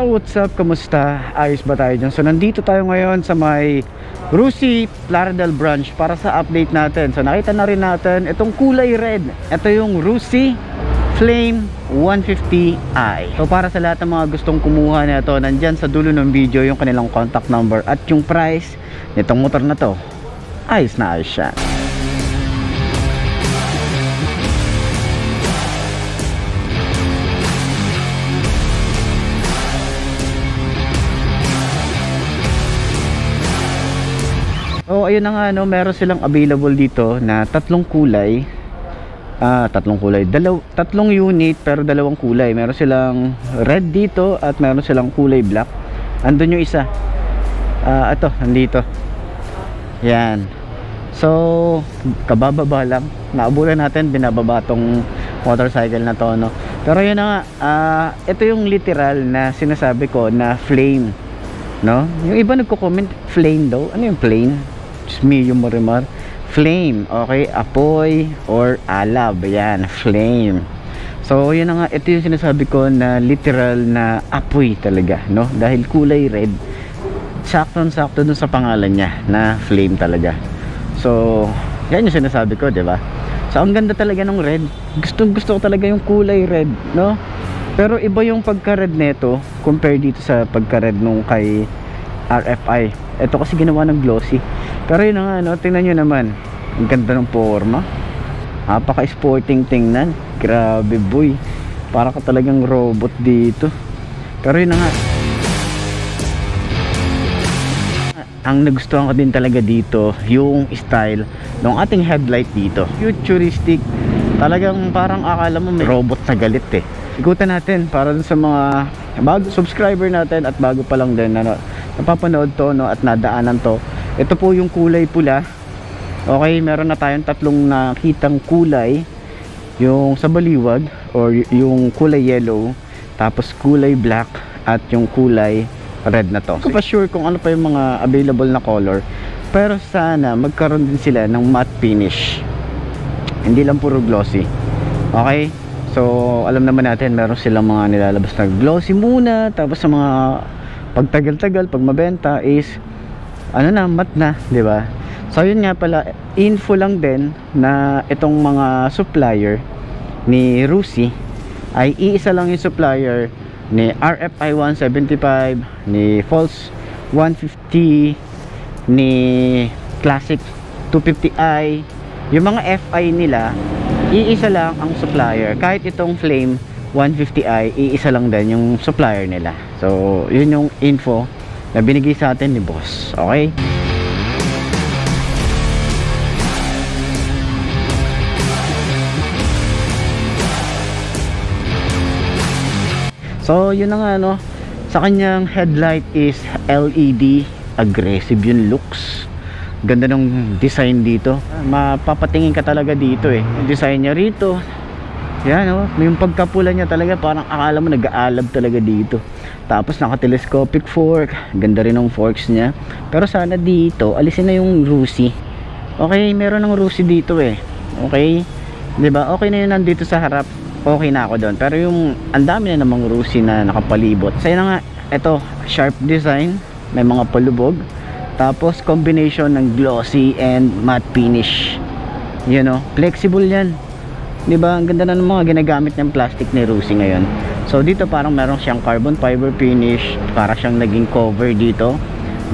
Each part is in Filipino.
what's up? Kamusta? Ayos ba tayo dyan? So, nandito tayo ngayon sa may Rusi Plaridel branch para sa update natin. So, nakita na rin natin itong kulay red. Ito yung Rusi Flame 150i. So, para sa lahat ng mga gustong kumuha nito, nandyan sa dulo ng video yung kanilang contact number at yung price nitong motor na to. Ayos na ayos siya. So ayun na nga, no, meron silang available dito na tatlong kulay. Tatlong unit pero dalawang kulay. Meron silang red dito at meron silang kulay black. Andun yung isa. Ito, nandito. Yan. So, kabababa lang. Naabulan natin, binababa tong motorcycle na to, no. Pero yun na nga, ito yung literal na sinasabi ko na flame, no. Yung iba nagko-comment flame daw. Ano yung flame? Me yung marimar flame, okay, apoy or alab, yan, flame. So yun na nga, ito yung sinasabi ko na literal na apoy talaga, no, dahil kulay red, sakto dun sa pangalan niya na flame talaga. So yan yung sinasabi ko, diba? So ang ganda talaga ng red, gusto ko talaga yung kulay red, no. Pero iba yung pagka-red neto compare dito sa pagka-red nung kay RFI. Ito kasi ginawa ng glossy. Pero yun na nga, no, tingnan nyo naman, ang ganda ng forma, napaka-sporting tingnan. Grabe boy, para ka talagang robot dito. Pero yun na nga, ang nagustuhan ko din talaga dito yung style ng ating headlight dito, futuristic. Talagang parang akala mo may robot na galit eh. Ikutan natin para sa mga bago subscriber natin at bago pa lang din, ano, napapanood to, no, at nadaanan to. Ito po yung kulay pula. Okay, meron na tayong tatlong nakitang kulay. Yung sa baliwag or yung kulay yellow, tapos kulay black at yung kulay red na to. Hindi ko pa sure kung ano pa yung mga available na color, pero sana magkaroon din sila ng matte finish, hindi lang puro glossy. Okay, so alam naman natin meron silang mga nilalabas na glossy muna, tapos sa mga pagtagal-tagal, pag mabenta is ano na, matte na, di ba? So yun nga pala, info lang din na itong mga supplier ni Rusi ay iisa lang yung supplier ni RFI 175, ni False 150, ni Classic 250i. Yung mga FI nila, iisa lang ang supplier. Kahit itong Flame 150i, iisa lang din yung supplier nila. So yun yung info na binigay sa atin ni boss. Okay, so yun na nga, no, sa kanyang headlight is LED, aggressive yung looks, ganda ng design dito, mapapatingin ka talaga dito eh. Yung design niya rito, yan, no, yung pagkapula niya talaga parang akala mo nag-aalab talaga dito. Tapos naka-telescopic fork, ganda rin ng forks niya. Pero sana dito alisin na yung Rusi. Okay, meron ng Rusi dito eh. Okay, 'di ba? Okay na yun nandito sa harap. Okay na ako doon. Pero yung ang dami na namang Rusi na nakapalibot. Saya na nga, ito, sharp design, may mga palubog. Tapos combination ng glossy and matte finish. You know, flexible 'yan. 'Di ba? Ang ganda na ng mga ginagamit ng plastic ni Rusi ngayon. So dito parang meron siyang carbon fiber finish, para siyang naging cover dito.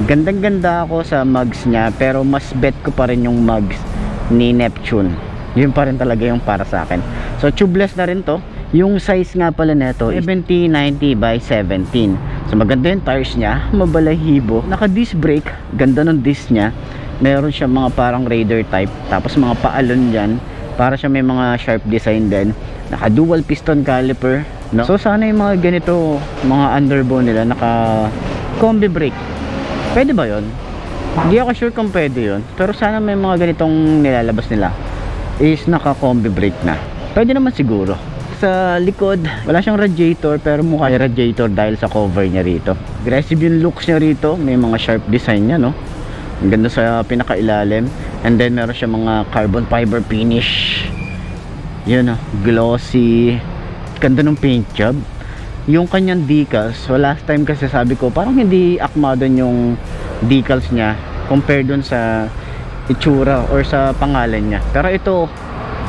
Gandang-ganda ako sa mugs niya, pero mas bet ko pa rin yung mugs ni Neptune. Yun pa rin talaga yung para sa akin. So tubeless na rin to. Yung size nga pala nito 70-90 by 17. So maganda yung tires niya, mabalahibo. Naka disc brake, ganda ng disc niya. Meron siya mga parang Raider type, tapos mga paalon dyan, para siya may mga sharp design din. Naka dual piston caliper, no? So sana yung mga ganito, mga underbone nila naka combi brake. Pwede ba yon? Hindi ako sure kung pwede yon, pero sana may mga ganitong nilalabas nila is naka combi brake na. Pwede naman siguro. Sa likod wala siyang radiator, pero mukha yung radiator dahil sa cover niya rito. Aggressive yung looks niya rito, may mga sharp design niya, no? Ang ganda sa pinakailalim. And then meron siya mga carbon fiber finish. Yun, glossy. Ganda ng paint job. yung kanyang decals. So last time kasi sabi ko parang hindi akma doon yung decals niya compared dun sa itsura or sa pangalan niya. Pero ito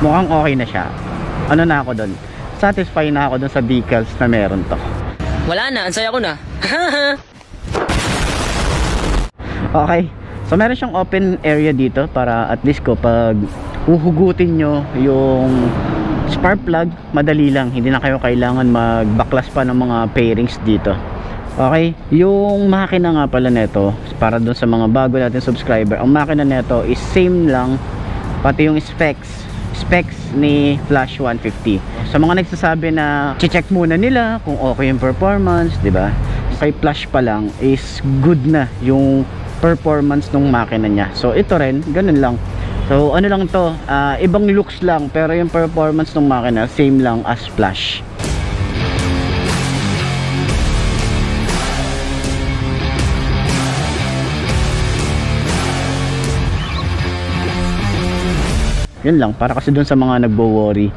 mukhang okay na siya. Ano na ako doon, satisfied na ako doon sa decals na meron to. Wala na, ang saya ko na. Okay, so meron siyang open area dito para at least ko pag uhugutin nyo yung spark plug, madali lang, hindi na kayo kailangan magbaklas pa ng mga pairings dito. Okay, yung makina nga pala neto, para dun sa mga bago natin subscriber, ang makina neto is same lang, pati yung specs ni Flash 150. Sa mga nagsasabi na check muna nila kung okay yung performance, di ba? Kay Flash pa lang is good na yung performance ng makina niya. So ito rin, ganun lang. So ano lang to, ibang looks lang, pero yung performance ng makina same lang as Flash. Yun lang, para kasi dun sa mga nagbo-worry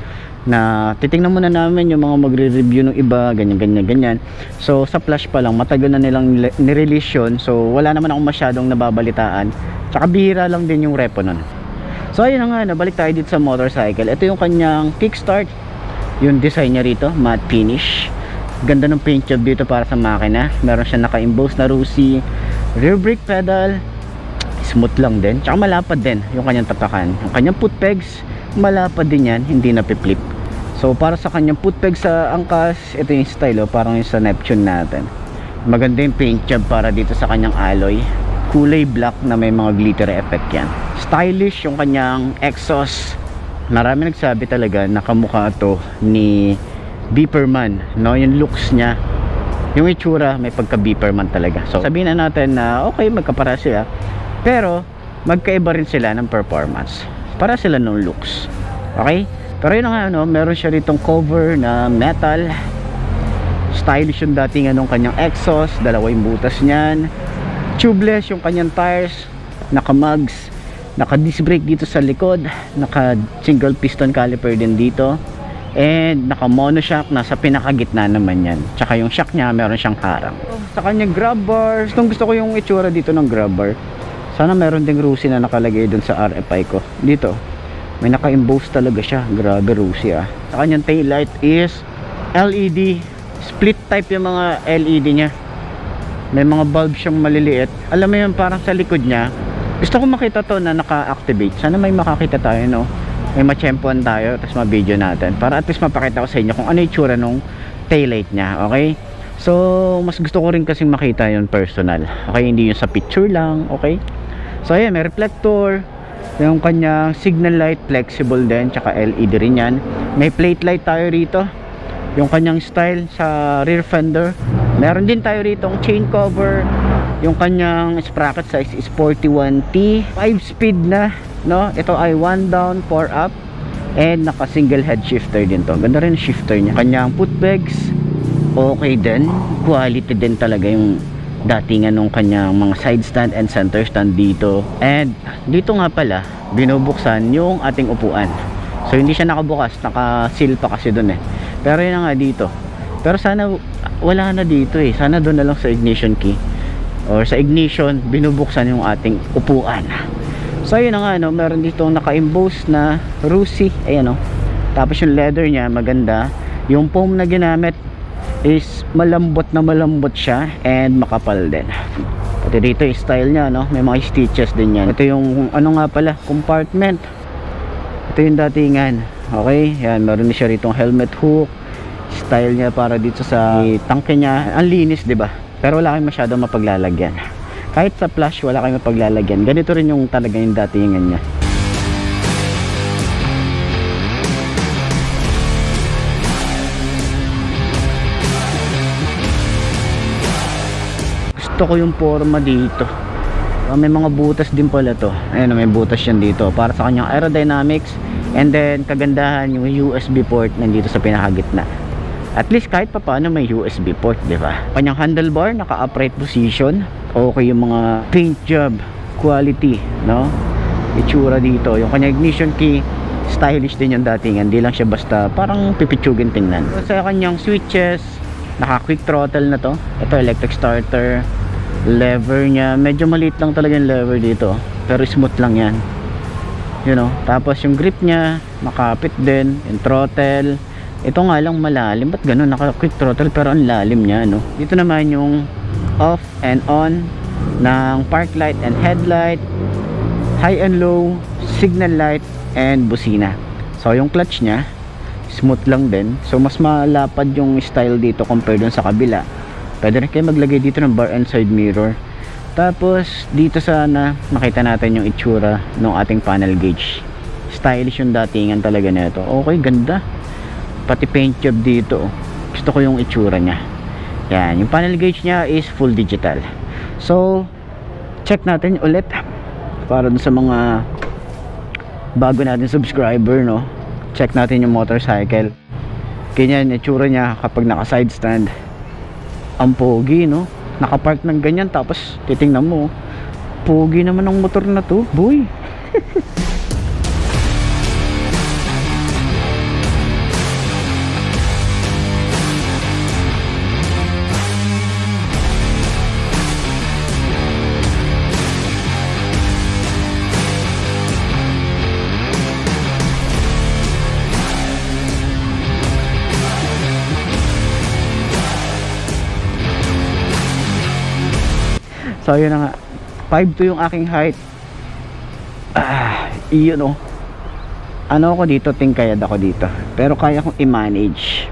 na titingnan muna namin yung mga magre-review ng iba, ganyan. So sa Flash pa lang, matagal na nilang nirelease yun. So wala naman akong masyadong nababalitaan. Tsaka bihira lang din yung repo nun. So ayun na nga, balik tayo dito sa motorcycle. Ito yung kanyang kickstart. Yung design niya rito, matte finish. Ganda ng paint job dito para sa makina. Meron siya naka-emboss na Rusi. Rear brake pedal, smooth lang din. Tsaka malapad din yung kanyang tatakan. Yung kanyang foot pegs, malapad din yan, hindi napi-flip. So para sa kanyang foot pegs sa angkas, ito yung style, parang yung sa Neptune natin. Maganda yung paint job para dito sa kanyang alloy. Kulay black na may mga glitter effect yan. Stylish yung kanyang exhaust. Marami nagsabi talaga na kamukha to ni Beeperman, no? Yung looks niya, yung itsura may pagka Beeperman talaga. So sabihin na natin na okay, magkapara sila, pero magkaiba rin sila ng performance. Para sila ng looks. Okay? Pero yun nga, no, meron siya ritong cover na metal. Stylish yung dating anong kanyang exhaust, dalawa yung butas niyan. Tubeless yung kanyang tires, naka mugs, naka disc brake dito sa likod, naka single piston caliper din dito, and naka monoshock, nasa pinakagitna naman yan. Tsaka yung shock niya meron siyang harang. Sa kanyang grab bar, gusto ko yung itsura dito ng grab bar. Sana meron ding Rusi na nakalagay dun sa RFI ko. Dito may naka-emboss talaga siya, grabe Rusi ah. Sa kanyang taillight is LED, split type yung mga LED nya. May mga bulb siyang maliliit. Alam mo yun, parang sa likod niya. Gusto ko makita to na naka-activate. Sana may makakita tayo, no? May matsyempoan tayo, tapos ma-video natin. Para at least mapakita ko sa inyo kung ano yung tsura nung taillight niya, okay? So, mas gusto ko rin kasing makita yun personal. Okay, hindi yun sa picture lang, okay? So, ayan, may reflector. Yung kanyang signal light, flexible din, tsaka LED rin yan. May plate light tayo rito. Yung kanyang style sa rear fender. Meron din tayo rito ang chain cover. Yung kanyang sprocket size is 41T. 5-speed na, no? Ito ay 1 down, 4 up. And naka single head shifter din to. Ganda rin shifter niya. Kanyang foot pegs, okay din. Quality din talaga yung datingan ng kanyang mga side stand and center stand dito. And dito nga pala, binubuksan yung ating upuan. So hindi siya nakabukas, naka-seal pa kasi dun eh. Pero yun na nga dito. Pero sana wala na dito eh. Sana doon na lang sa ignition key or sa ignition binubuksan yung ating upuan. So ayun na nga, no, meron dito naka-emboss na Rusi, ayan, no. Tapos yung leather niya maganda. Yung foam na ginamit is malambot siya and makapal din. Pati dito yung style niya, no, may mga stitches din yan. Ito yung ano nga pala, compartment. Ito yung datingan. Okay, yan, meron din siya ritong helmet hook. Style niya para dito sa tangke niya, ang linis, di ba? Pero wala kayong masyadong mapaglalagyan. Kahit sa Flash wala kayong mapaglalagyan. Ganito rin yung talaga yung datingan niya. Gusto ko yung forma dito. May mga butas din pala to. Ayun, may butas yan dito para sa kanyang aerodynamics. And then kagandahan yung USB port nandito sa pinakagitna. At least kahit pa paano may USB port, di ba? Kanyang handlebar, naka-upright position. Okay yung mga paint job, quality, no? Itsura dito. Yung kanyang ignition key, stylish din yung datingan. Hindi lang siya basta parang pipitsugin tingnan. Sa kanyang switches, Naka quick throttle na to. Ito electric starter. Lever nya, medyo maliit lang talaga yung lever dito, pero smooth lang yan, you know. Tapos yung grip nya makapit din. Yung throttle, ito nga lang malalim. Ba't ganun? Naka quick throttle pero ang lalim nya, no? Dito naman yung off and on ng park light and headlight, high and low, signal light, and busina. So yung clutch nya smooth lang din. So mas malapad yung style dito compare dun sa kabila. Pwede rin kayo maglagay dito ng bar and side mirror. Tapos dito sana makita natin yung itsura ng ating panel gauge. Stylish yung datingan talaga nito. Okay, ganda. Pati paint job dito. Gusto ko yung itsura nya. Yan, yung panel gauge nya is full digital. So check natin ulit para dun sa mga bago natin subscriber, no. Check natin yung motorcycle. Ganyan itsura nya kapag naka side stand. Ang pogi, no? Nakapark ng ganyan, tapos titingnan mo, pogi naman ng motor na to, boy. So yun na nga, 5'2" yung aking height. Iyon, oh. Ano ako dito, tingkayad ako dito, pero kaya kong i-manage.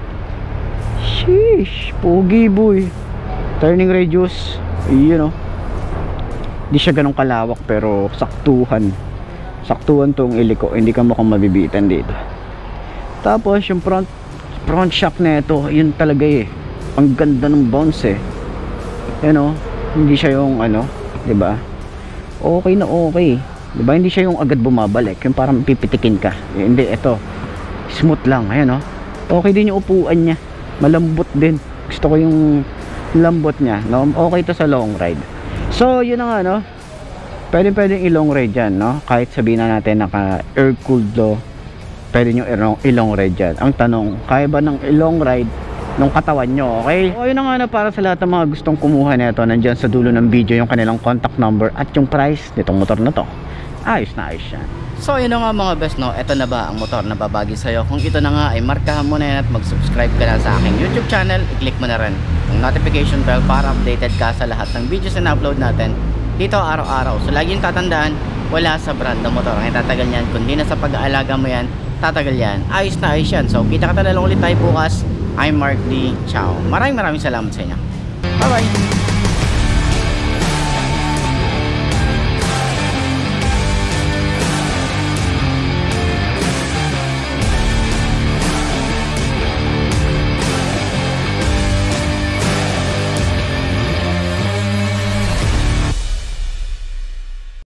Sheesh, pogi boy. Turning radius, iyon, oh. Di siya ganun kalawak pero saktuhan tong iliko, hindi ka mukhang mabibitan dito. Tapos yung front shock na ito, yun talaga eh, ang ganda ng bounce eh, you know. Hindi siya yung ano, 'di ba? Okay na okay. 'Di ba? Hindi siya yung agad bumabalik, yung parang pipitikin ka. Hindi, ito. Smooth lang, ayan, oh. Okay din yung upuan niya. Malambot din. Gusto ko yung lambot niya, no? Okay to sa long ride. So, yun na nga, no. Pwedeng i-long ride yan, no? Kahit sabihin na natin naka air cooled do, pwede nyo i-long ride yan. Ang tanong, kaya ba ng i-long ride nung katawan nyo, okay? O yun na nga na, para sa lahat ng mga gustong kumuha nito, nandyan sa dulo ng video yung kanilang contact number at yung price nitong motor na to. Ayos na ayos yan. So yun na nga mga best, no, eto na ba ang motor na babagi sa'yo? Kung ito na nga ay markahan mo na yan at mag-subscribe ka na sa aking YouTube channel, i-click mo na rin yung notification bell para updated ka sa lahat ng videos na upload natin dito araw-araw. So lagi yung tatandaan, wala sa brand ng motor ang tatagal yan, kundi na sa pag-aalaga mo yan, tatagal yan. Ayos na ayos yan. So kita ka talagang ulit tayo bukas. I'm Mark D. Ciao. Maraming salamat sa inyo. Bye bye.